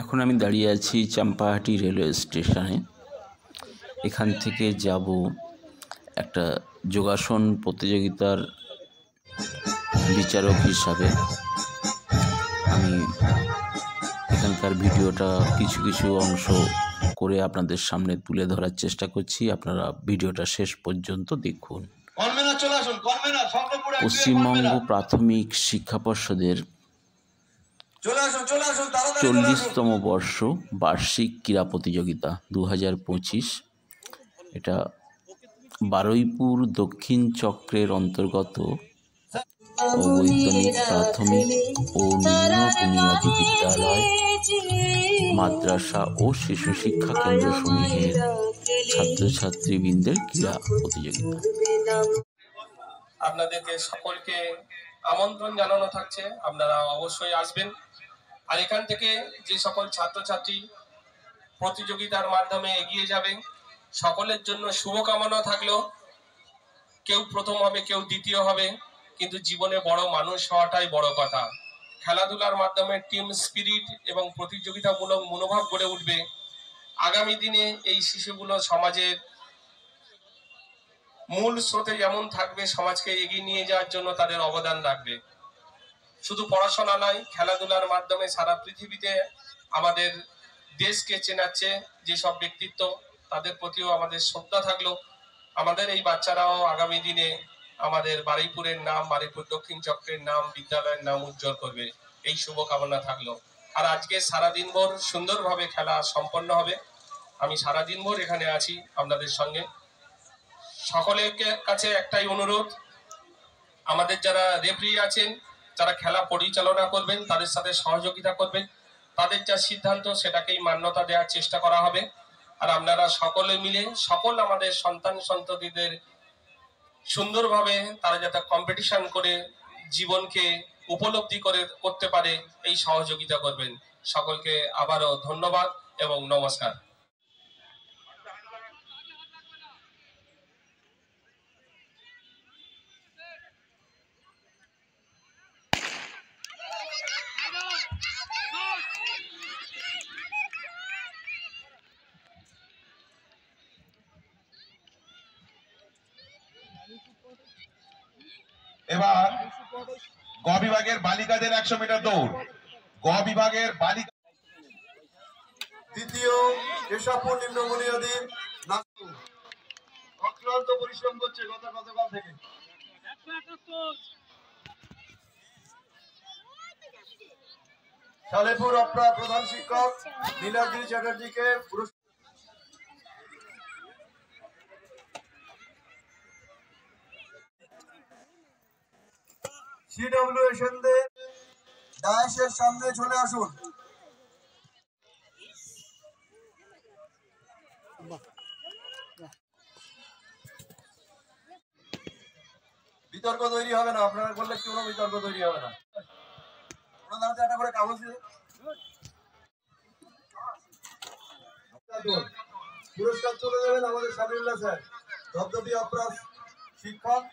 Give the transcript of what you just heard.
এখন আমি দাঁড়িয়ে আছি চাম্পাহাটি রেলওয়ে স্টেশনে। এখান থেকে যাব একটা যোগাসন প্রতিযোগিতার বিচারক হিসাবে। আমি এখানকার ভিডিওটা কিছু কিছু অংশ করে আপনাদের সামনে তুলে ধরার চেষ্টা করছি। আপনারা ভিডিওটা শেষ পর্যন্ত দেখুন। পশ্চিমবঙ্গ প্রাথমিক শিক্ষা পর্ষদের 40তম বর্ষ বার্ষিক ক্রীড়া প্রতিযোগিতা 2025। এটা বারুইপুর দক্ষিণ চক্রের অন্তর্গত অবৈতনিক প্রাথমিক ও নিম্ন বুনিয়াদী বিদ্যালয়, মাদ্রাসা ও শিশু শিক্ষা কেন্দ্র সমূহের ছাত্রছাত্রীবৃন্দের ক্রীড়া প্রতিযোগিতা। আপনাদেরকে সকলকে আমন্ত্রণ জানানো থাকছে, আপনারা অবশ্যই আসবেন। আর এখান থেকে যে সকল ছাত্রছাত্রী প্রতিযোগিতার মাধ্যমে এগিয়ে যাবে, সকলের জন্য শুভকামনা থাকলো। কেউ প্রথম হবে, কেউ দ্বিতীয় হবে, কিন্তু জীবনে বড় মানুষ হওয়াটাই বড় কথা। খেলাধুলার মাধ্যমে টিম স্পিরিট এবং প্রতিযোগিতামূলক মনোভাব গড়ে উঠবে। আগামী দিনে এই শিশুগুলো সমাজের মূল স্রোতে যেমন থাকবে, সমাজকে এগিয়ে নিয়ে যাওয়ার জন্য তাদের অবদান রাখবে। শুধু পড়াশোনা নয়, খেলাধুলার মাধ্যমে সারা পৃথিবীতে আমাদের দেশকে চেনাচ্ছে যেসব ব্যক্তিত্ব, তাদের প্রতিও আমাদের শ্রদ্ধা থাকলো। আমাদের এই বাচ্চারাও আগামী দিনে আমাদের বারুইপুরের নাম, বারুইপুর দক্ষিণ চক্রের নাম, বিদ্যালয়ের নাম উজ্জ্বল করবে, এই শুভকামনা থাকলো। আর আজকে সারাদিন ভোর সুন্দরভাবে খেলা সম্পন্ন হবে। আমি সারাদিন ভোর এখানে আছি আপনাদের সঙ্গে। সকলের কাছে একটাই অনুরোধ, আমাদের যারা রেফারি আছেন, যারা খেলা পরিচালনা করবেন, তাদের সাথে সহযোগিতা করবেন। তাদের যা সিদ্ধান্ত সেটাকেই মান্যতা দেওয়ার চেষ্টা করা হবে। আর আপনারা সকলে মিলে সকল আমাদের সন্তান সন্ততিদের সুন্দরভাবে তারা যাতে কম্পিটিশন করে জীবনকে উপলব্ধি করতে পারে, এই সহযোগিতা করবেন। সকলকে আবারও ধন্যবাদ এবং নমস্কার। এবার গ বিভাগের বালিকাদের 100 মিটার দৌড়। গ বিভাগের বালিকা দ্বিতীয় কেশবপুর নিম্ন বুনিয়াদী অক্লান্ত পরিশ্রম করছে গতকাল থেকে। সালেপুর অপ্রা প্রধান শিক্ষক নীলাদ্রি চ্যাটার্জিকে পুরস্কার। সিডব্লিউ সেনদের ডায়াসের সামনে চলে আসুন। বিতর্ক তৈরি হবে না, আপনারা বললে কোনো বিতর্ক তৈরি হবে না। আপনাদের একটা করে কাগজ দিয়ে পুরস্কার চলে যাবেন আমাদের সাবিউল্লাহ স্যার, ধবধবি অপ্রাস শিক্ষক।